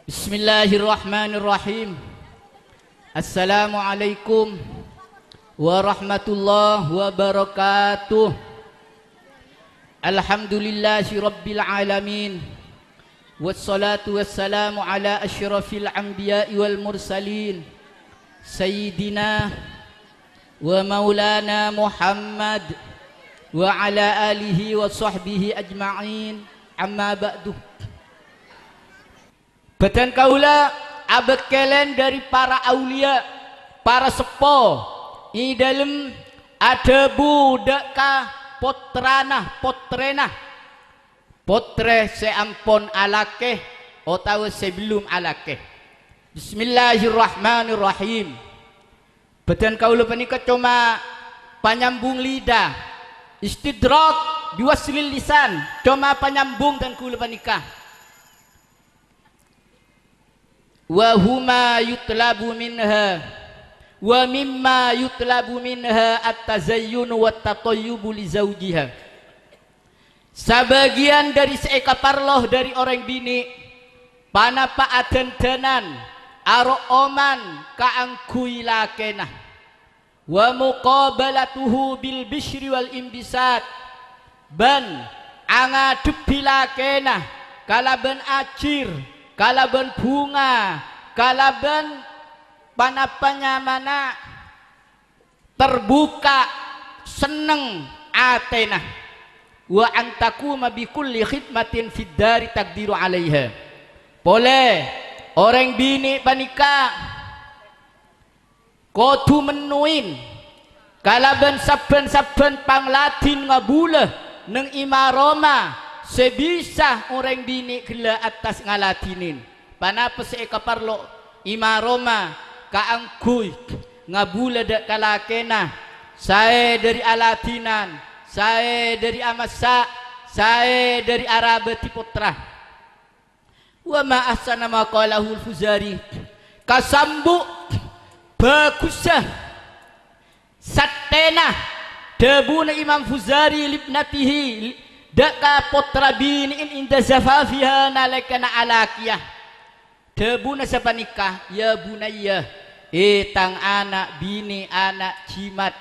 Bismillahirrahmanirrahim. Assalamualaikum warahmatullahi wabarakatuh. Alhamdulillahi rabbil alamin. Wassalatu wassalamu ala asyrafil anbiya'i wal mursalin Sayyidina wa maulana Muhammad wa ala alihi wa sahbihi ajma'in. Amma ba'du. Badan kaula abekelen dari para aulia, para sepo. Ini dalam ada budak potrena potre seampun alake atau sebelum alake. Bismillahirrahmanirrahim. Badan kaula panika cuma panyambung lidah, istidrak biwaslil lisan, cuma panyambung dan kaula panika. Wa huma yutlabu minha wa mimma yutlabu minha at-tazayyun wa at-tatayyubu li zawjiha. Sebagian dari seekaparloh dari orang bini panapa adandanan aro oman kaangkui lakenah wa muqabalatuhu bil bishri wal imbisat ban anga depilakenah kalaban acir kalaban bunga, kalaban panapanya mana terbuka seneng atena wa antaku mabikulli khidmatin fid dari takdiru alaiha. Boleh orang bini panika kotu menuin kalaban saben-saben pangladin ngabula neng imaroma sebisa orang bini gila atas ngaladinin. Panapa seekaparlo imaroma kaangkuy ngabula dak kalakena saya dari aladinan, saya dari amasa, saya dari arabati putra. Wa ma ahsana ma qalahu al-Fuzari kasambu bagusah satena debuna Imam Fuzari libnatihi daka potra biniin inda zafafiha nalekana alakiyah debuna siapa nikah ya bunayya tang anak bini anak jimat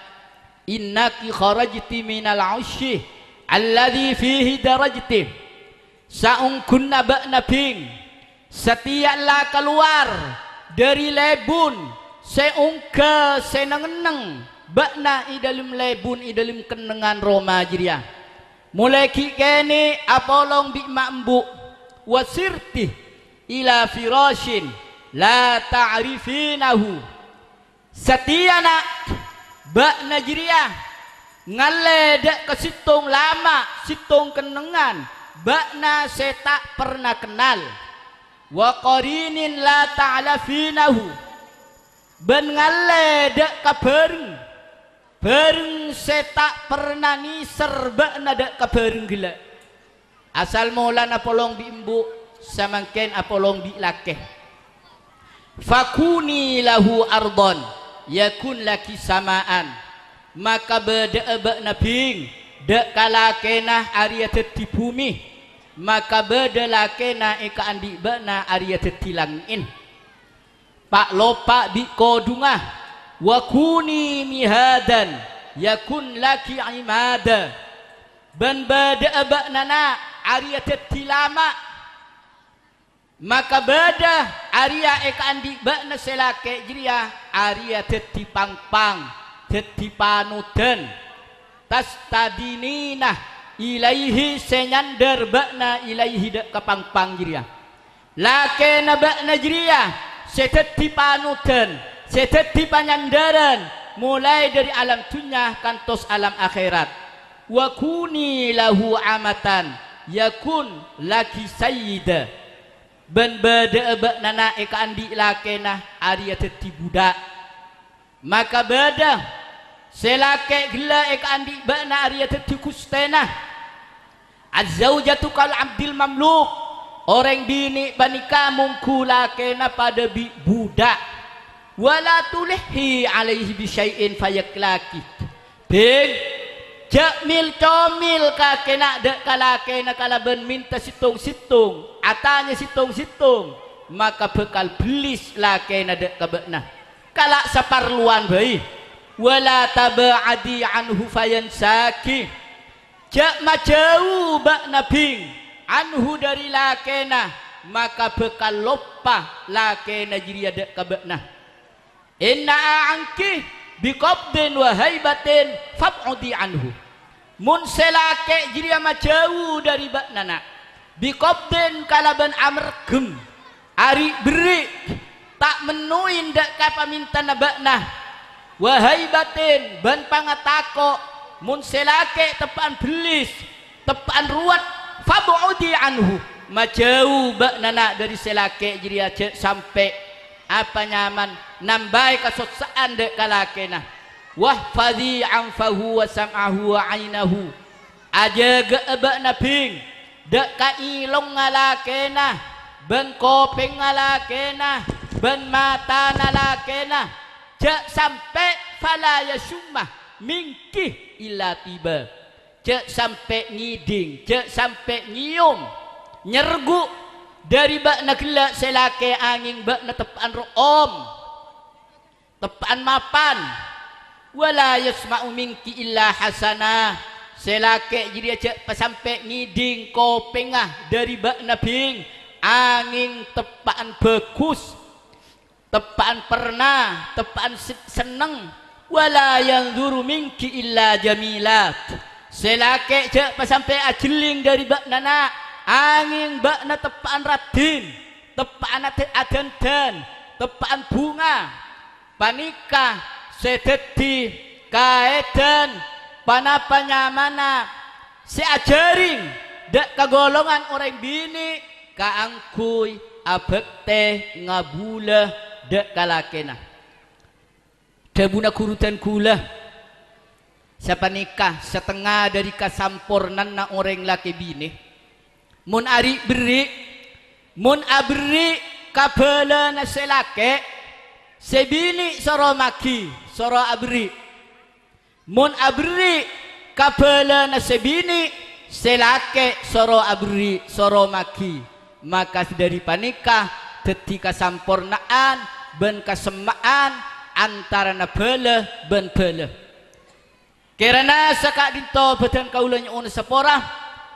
innaki kharajti minal ushi alladhi fihi darajti saungkunna ba'na bing setiaklah keluar dari lebun seungka senengeneng ba'na idalim lebun idalim kenengan Roma jiria. Mulai kini apolong bi mambu wasirti ila firashin la ta'rifinahu setiana bak najriyah ngaledek ke situng lama situng kenengan bakna saya pernah kenal wa qarinin la ta'lafinahu ben ngaledek ke bareng saya pernah ni serba nada kabareng gila asal mula apolong bi imbu samangken apolong bi lakeh fakuni lahu ardon yakun laki samaan maka beda nabing dek kalakena arya teti bumi maka beda lakena eka andi bana arya teti langin pak lopak bi kodungah wa kuni mihadan yakun laki imada ban bada abaknana ariyatat tilama maka bada ariya eka andi bakna selake jiria ariyatat tipangpang tetipanudan tas tadinina ilaihi senyander bakna ilaihi dak kapangpang jiria lake na bakna jiria setetipanudan seteti panyandaran mulai dari alam dunia kantos alam akhirat wa kuni lahu amatan yakun laki sayyida ban bada baknana eka andi lakena arya teti budak maka bada selake gila eka andi bakna arya teti kustena azzaujatu kal abdil mamluk orang bini panika mungkulakena pada budak wala tulhi alaihi bisyai'in fayaklaki bing Jamil comil kakena dek kalakena kalaban minta situng-situng atanya situng-situng maka bekal belis lakena dek kabekna kalak saparluan bayi wala taba'adi anhu fayansaki jak majau bak nabing anhu dari lakena maka bekal lupa lakena jiria dek kabekna inna anki biqabdin wa haibatin fab'udi anhu mun selake jiria majau dari bak nana biqabdin kalaban amrgem ari beri tak menuin dak kapaminta nabakna wahai batin ban pangatako mun selake tepaan belis tepaan ruat fabu'udi anhu majau baknana dari selake jadi aja sampai apa nyaman nambai kasosaan dek kalakena wahfadhi anfahu wa sam'ahu wa ainahu aja ge'ebakna ping dek kailong ngalakena ben kopeng ngalakena ben mata nalakena jak sampai fala yasumah mingkih illa tiba jak sampai ngiding jak sampai nyium nyergu dari bakna gelak selake angin bakna tepaan ro'om tepaan mapan wala yasma'u mingki illa hasanah selake jadi aja sampai ngiding kopengah dari bakna bing angin tepaan bagus tepaan pernah tepaan seneng wala yanzuru minki illa jamilat selake je sampai ajeling dari bakna angin bakna tepaan radin tepaan adandan tepaan bunga panika sedeti kaedan panapa nyamana seajaring dak kagolongan orang bini kaangkuy abek teh ngabula dek kalakena dabuna kurutan kula siapa nikah setengah dari kasampurnan na orang laki bini mun ari beri mun abri kabela na selake sebini soro maki soro abri mun abri kabela na sebini selake soro abri soro maki maka dari panikah ketika sampurnaan ben kesemaan antara nabele ben bele karena sakak dinto badan kaulanya una sepora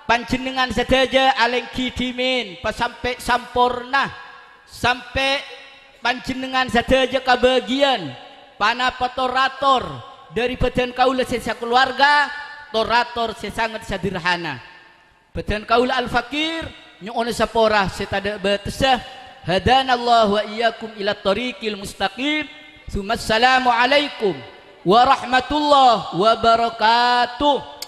panjenengan sedaja aleng kidimin pas sampai sampurna sampai panjenengan sedaja kebagian pana torator dari badan kaula sesa keluarga torator sesangat sederhana badan kaula al-fakir nyu'una sapora setada batasah hadanallahu wa iyyakum ila tariqil mustaqim assalamu alaikum warahmatullahi wabarakatuh.